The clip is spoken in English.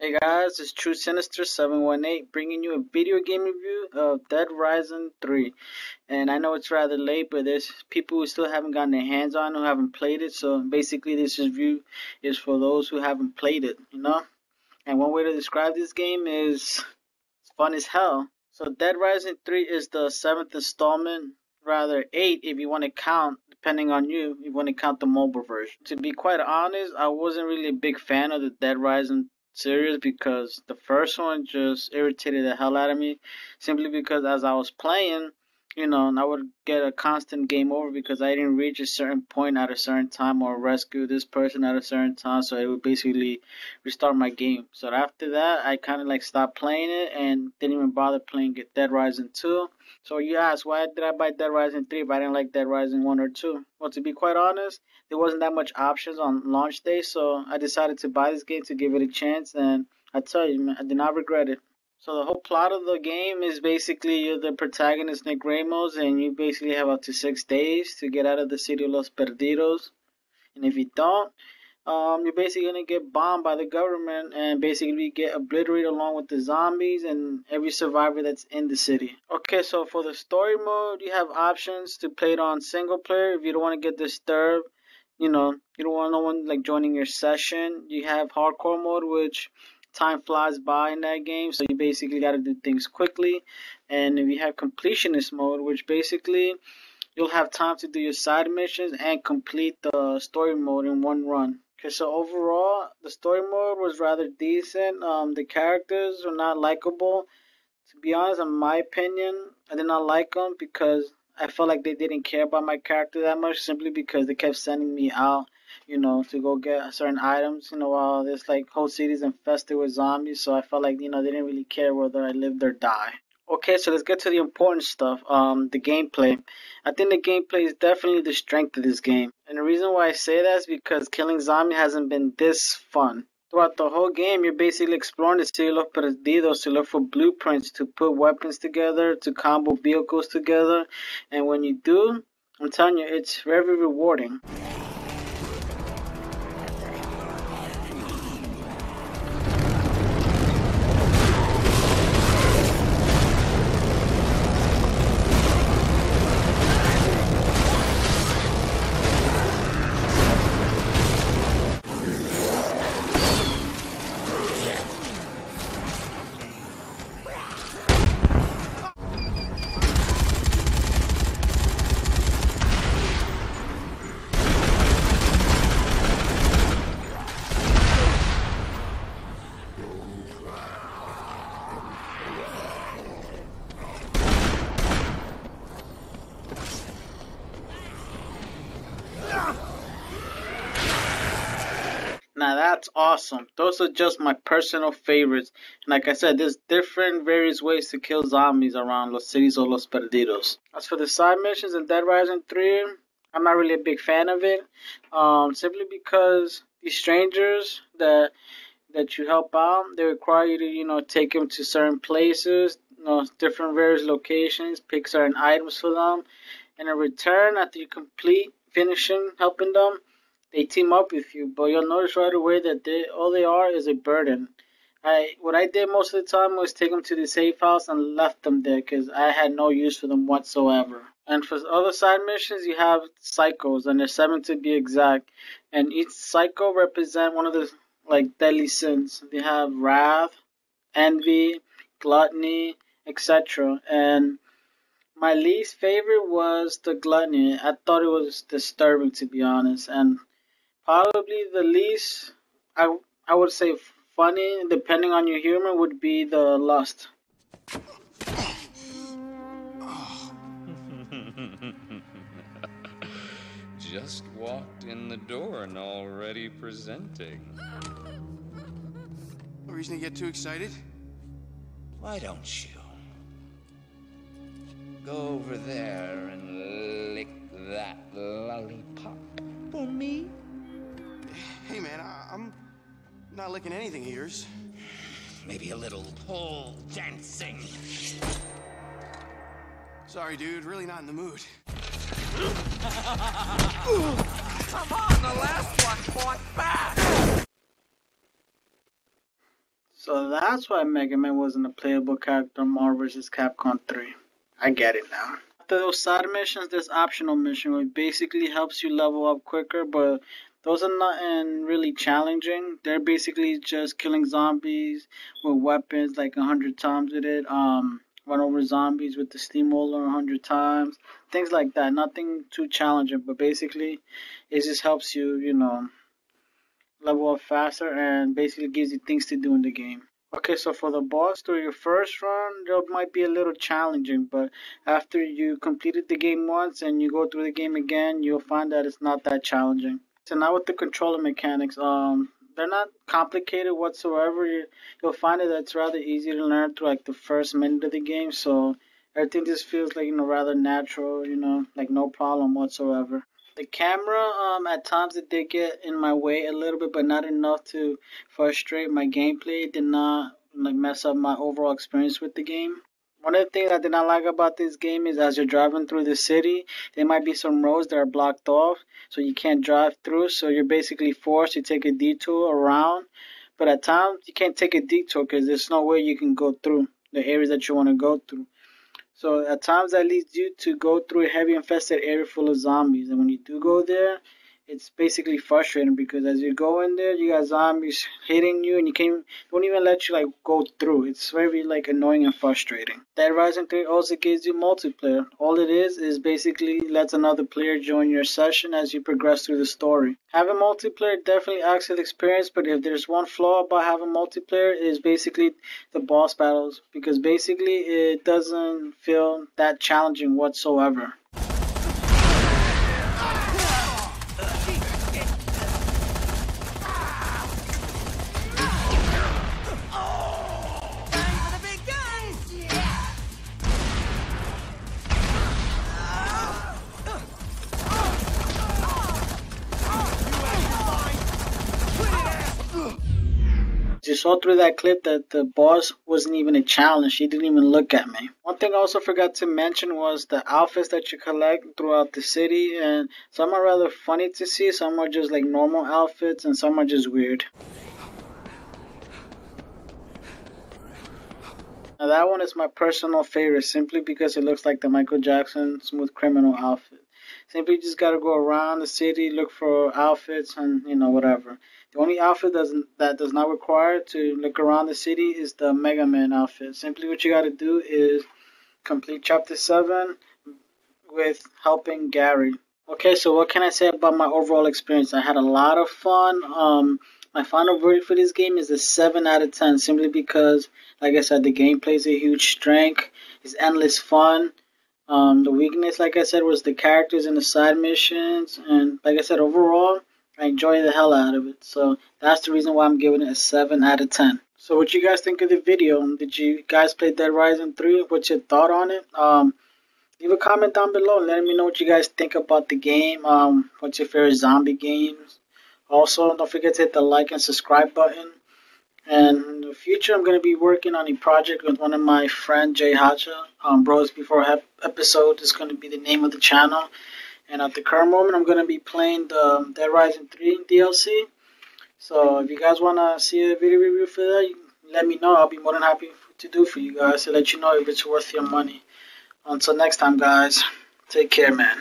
Hey guys, it's True Sinister 718 bringing you a video game review of Dead Rising 3. And I know it's rather late, but there's people who still haven't gotten their hands on, who haven't played it. So basically, this review is for those who haven't played it, you know? And one way to describe this game is it's fun as hell. So Dead Rising 3 is the 7th installment, rather 8 if you want to count, depending on you, if you want to count the mobile version. To be quite honest, I wasn't really a big fan of the Dead Rising series because the first one just irritated the hell out of me, simply because as I was playing, and I would get a constant game over because I didn't reach a certain point at a certain time or rescue this person at a certain time, so it would basically restart my game. So after that, I kind of like stopped playing it and didn't even bother playing Dead Rising 2. So you ask, why did I buy Dead Rising 3 if I didn't like Dead Rising 1 or 2? Well, to be quite honest, there wasn't that much options on launch day, so I decided to buy this game to give it a chance, and I tell you, man, I did not regret it. So the whole plot of the game is basically you're the protagonist, Nick Ramos, and you basically have up to 6 days to get out of the city of Los Perdidos. And if you don't, you're basically gonna get bombed by the government and basically get obliterated along with the zombies and every survivor that's in the city. Okay, so for the story mode, you have options to play it on single player if you don't want to get disturbed. You don't want no one like joining your session. You have hardcore mode, which time flies by in that game, so you basically got to do things quickly. And if you have completionist mode, which basically you'll have time to do your side missions and complete the story mode in one run. Okay, so overall, the story mode was rather decent. The characters were not likable. To be honest, in my opinion, I did not like them because I felt like they didn't care about my character that much, simply because they kept sending me out, to go get certain items, while this like whole city's infested with zombies. So I felt like, they didn't really care whether I lived or die. Okay, so let's get to the important stuff. The gameplay. I think the gameplay is definitely the strength of this game. And the reason why I say that is because killing zombies hasn't been this fun. Throughout the whole game, you're basically exploring the City of Perdidos to look for blueprints, to put weapons together, to combo vehicles together. And when you do, I'm telling you, it's very rewarding. Now that's awesome. Those are just my personal favorites. And like I said, there's different various ways to kill zombies around Los Cities or Los Perdidos. As for the side missions in Dead Rising 3, I'm not really a big fan of it. Simply because these strangers that you help out, they require you to, take them to certain places, different various locations, pick certain items for them. And in return, after you complete finishing helping them, they team up with you, but you'll notice right away that all they are is a burden. What I did most of the time was take them to the safe house and left them there because I had no use for them whatsoever. And for other side missions, you have psychos, and there's 7 to be exact. And each psycho represents one of the deadly sins. They have wrath, envy, gluttony, etc. And my least favorite was the gluttony. I thought it was disturbing, to be honest, and probably the least, I would say funny, depending on your humor, would be the lust. Just walked in the door and already presenting. No reason to get too excited? Why don't you go over there and lick that lollipop for me? Hey man, I'm not licking anything of yours. Maybe a little pole dancing. Sorry, dude. Really not in the mood. Come on, the last one fought back! So that's why Mega Man wasn't a playable character in Marvel vs. Capcom 3. I get it now. After those side missions, there's optional mission, which basically helps you level up quicker, but those are not really challenging. They're basically just killing zombies with weapons like 100 times with it. Run over zombies with the steamroller 100 times. Things like that. Nothing too challenging, but basically it just helps you, level up faster and basically gives you things to do in the game. Okay, so for the boss through your first run, it might be a little challenging, but after you completed the game once and you go through the game again, you'll find that it's not that challenging. So now with the controller mechanics, they're not complicated whatsoever. You'll find that it's rather easy to learn through like the first minute of the game, so everything just feels like rather natural, like no problem whatsoever. The camera, at times it did get in my way a little bit, but not enough to frustrate my gameplay. It did not like mess up my overall experience with the game. One of the things I did not like about this game is as you're driving through the city, there might be some roads that are blocked off, so you can't drive through. So you're basically forced to take a detour around. But at times you can't take a detour because there's no way you can go through the areas that you want to go through. So at times that leads you to go through a heavy infested area full of zombies. And when you do go there, it's basically frustrating because as you go in there, you got zombies hitting you and won't even let you like go through. It's very like annoying and frustrating. Dead Rising 3 also gives you multiplayer. All it is basically lets another player join your session as you progress through the story. Having multiplayer definitely adds to the experience, but if there's one flaw about having multiplayer is basically the boss battles, because basically it doesn't feel that challenging whatsoever. You saw through that clip that the boss wasn't even a challenge. She didn't even look at me. One thing I also forgot to mention was the outfits that you collect throughout the city, and some are rather funny to see, some are just like normal outfits, and some are just weird. Now that one is my personal favorite simply because it looks like the Michael Jackson Smooth Criminal outfit. Simply just gotta go around the city, look for outfits, and whatever. The only outfit that does not require to look around the city is the Mega Man outfit. Simply what you gotta do is complete Chapter 7 with helping Gary. Okay, so what can I say about my overall experience? I had a lot of fun. My final verdict for this game is a 7 out of 10, simply because, like I said, the gameplay is a huge strength. It's endless fun. The weakness, like I said, was the characters and the side missions, and like I said, overall, I enjoyed the hell out of it. So that's the reason why I'm giving it a 7 out of 10. So what you guys think of the video? Did you guys play Dead Rising 3? What's your thought on it? Leave a comment down below and let me know what you guys think about the game. What's your favorite zombie games? Also, don't forget to hit the like and subscribe button. And in the future, I'm going to be working on a project with one of my friends, Jay Hacha. Bros Before episode is going to be the name of the channel. And at the current moment, I'm going to be playing the Dead Rising 3 DLC. So if you guys want to see a video review for that, let me know. I'll be more than happy to do for you guys to let you know if it's worth your money. Until next time, guys, take care, man.